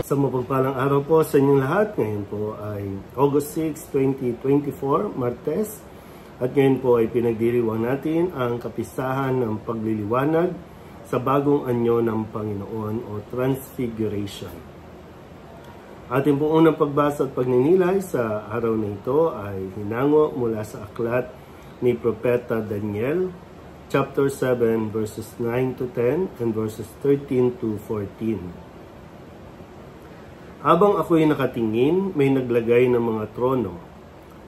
Sa mapagpalang araw po sa inyong lahat. Ngayon po ay August 6, 2024, Martes. At ngayon po ay pinagdiriwang natin ang kapistahan ng pagliliwanag sa bagong anyo ng Panginoon o Transfiguration. Ating po unang pagbasa at pagninilay sa araw na ito ay hinango mula sa aklat ni Propeta Daniel, chapter 7, verses 9 to 10 and verses 13 to 14. Habang ako'y nakatingin, may naglagay ng mga trono.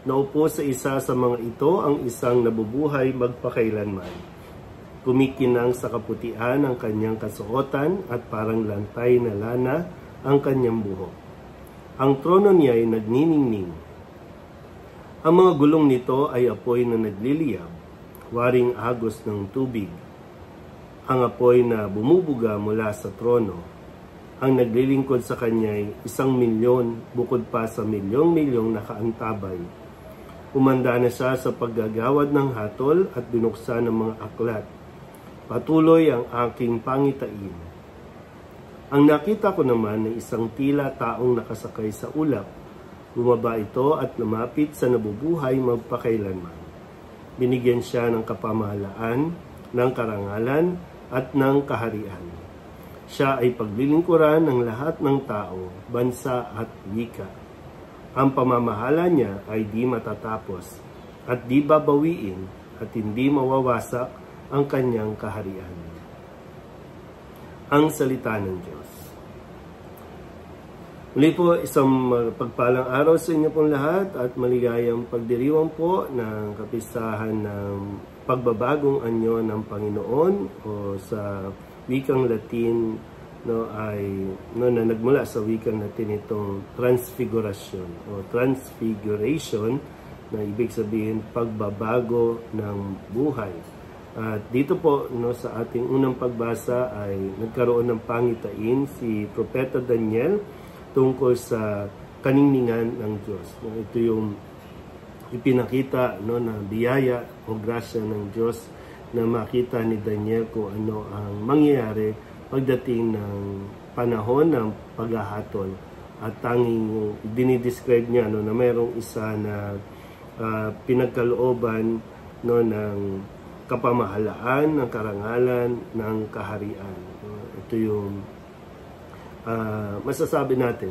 Naupo sa isa sa mga ito ang isang nabubuhay magpakailanman. Kumikinang sa kaputian ang kanyang kasuotan at parang lantay na lana ang kanyang buhok. Ang trono niya ay nagniningning. Ang mga gulong nito ay apoy na nagliliyab, waring agos ng tubig. Ang apoy na bumubuga mula sa trono. Ang naglilingkod sa kanya ay 1,000,000 bukod pa sa milyong-milyong nakaantabay. Umanda na siya sa paggagawad ng hatol at binuksan ng mga aklat. Patuloy ang aking pangitain. Ang nakita ko naman ay isang tila taong nakasakay sa ulap. Bumaba ito at lumapit sa nabubuhay magpakailanman. Binigyan siya ng kapamahalaan, ng karangalan at ng kaharian. Siya ay paglilingkuran ng lahat ng tao, bansa at wika. Ang pamamahala niya ay di matatapos at di babawiin at hindi mawawasak ang kanyang kaharian. Ang salita ng Diyos. Muli po, isang pagpalang araw sa inyo pong lahat at maligayang pagdiriwang po ng kapistahan ng pagbabagong anyo ng Panginoon o sa wikang Latin na nagmula sa wikang Latin itong transfiguration o transfiguration na ibig sabihin pagbabago ng buhay. At dito po sa ating unang pagbasa ay nagkaroon ng pangitain si Propeta Daniel tungkol sa kaningningan ng Diyos. Ito yung ipinakita na biyaya o grasya ng Diyos na makita ni Daniel kung ano ang mangyayari pagdating ng panahon ng paghahatol. At tanging dinidescribe niya na mayroong isa na pinagkalooban ng kapamahalaan, ng karangalan, ng kaharian. Ito yung masasabi natin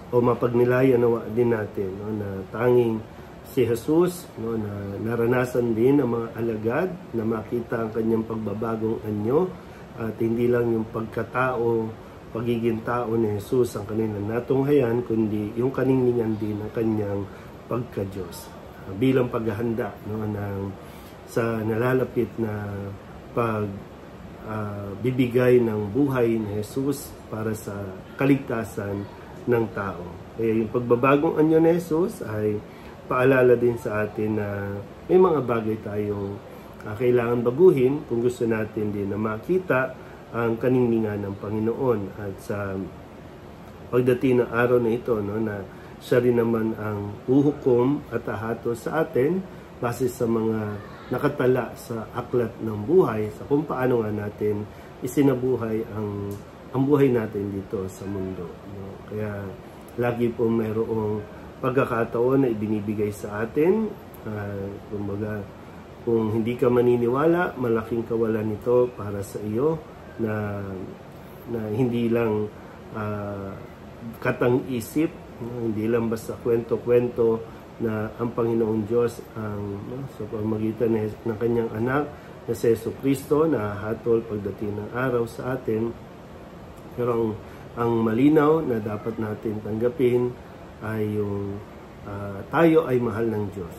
o mapagnilayan din natin na tanging si Jesus na naranasan din ng mga alagad na makita ang kanyang pagbabagong anyo at hindi lang yung pagiging tao ni Jesus ang kanilang natunghayan, kundi yung kaningningan din ng kanyang pagka-Diyos. Bilang paghahanda sa nalalapit na bibigay ng buhay ni Jesus para sa kaligtasan ng tao. Kaya yung pagbabagong anyo ni Jesus ay paalala din sa atin na may mga bagay tayong kailangan baguhin kung gusto natin din na makita ang kaningningan ng Panginoon. At sa pagdating ng araw na ito, na siya rin naman ang uhukom at ahato sa atin base sa mga nakatala sa aklat ng buhay, sa kung paano nga natin isinabuhay ang buhay natin dito sa mundo. Kaya lagi po mayroong pagkakataon na ibinibigay sa atin. Kumbaga, kung hindi ka maniniwala, malaking kawalan nito para sa iyo na hindi lang katang-isip, hindi lang basta kwento-kwento na ang Panginoong Diyos sa pamamagitan ng kanyang anak na si Jesucristo na hatol pagdating ng araw sa atin. Pero ang malinaw na dapat natin tanggapin ay yung tayo ay mahal ng Diyos.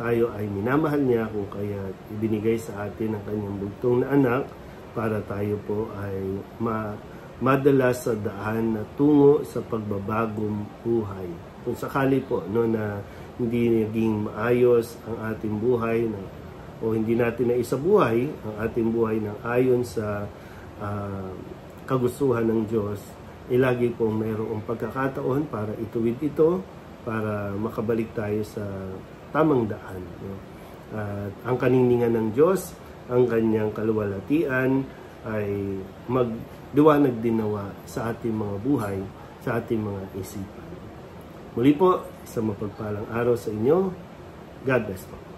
Tayo ay minamahal niya kung kaya ibinigay sa atin ang kanyang bugtong na anak para tayo po ay madala sa daan na tungo sa pagbabagong buhay. Kung sakali po na hindi naging maayos ang ating buhay o hindi natin na isabuhay ang ating buhay ng ayon sa kagustuhan ng Diyos, lagi pong mayroong pagkakataon para ituwid ito, para makabalik tayo sa tamang daan. At ang kaningningan ng Diyos, ang kanyang kaluwalhatian ay liwanag din nawa sa ating mga buhay, sa ating mga isipan. Muli po, isang mapagpalang araw sa inyo. God bless po.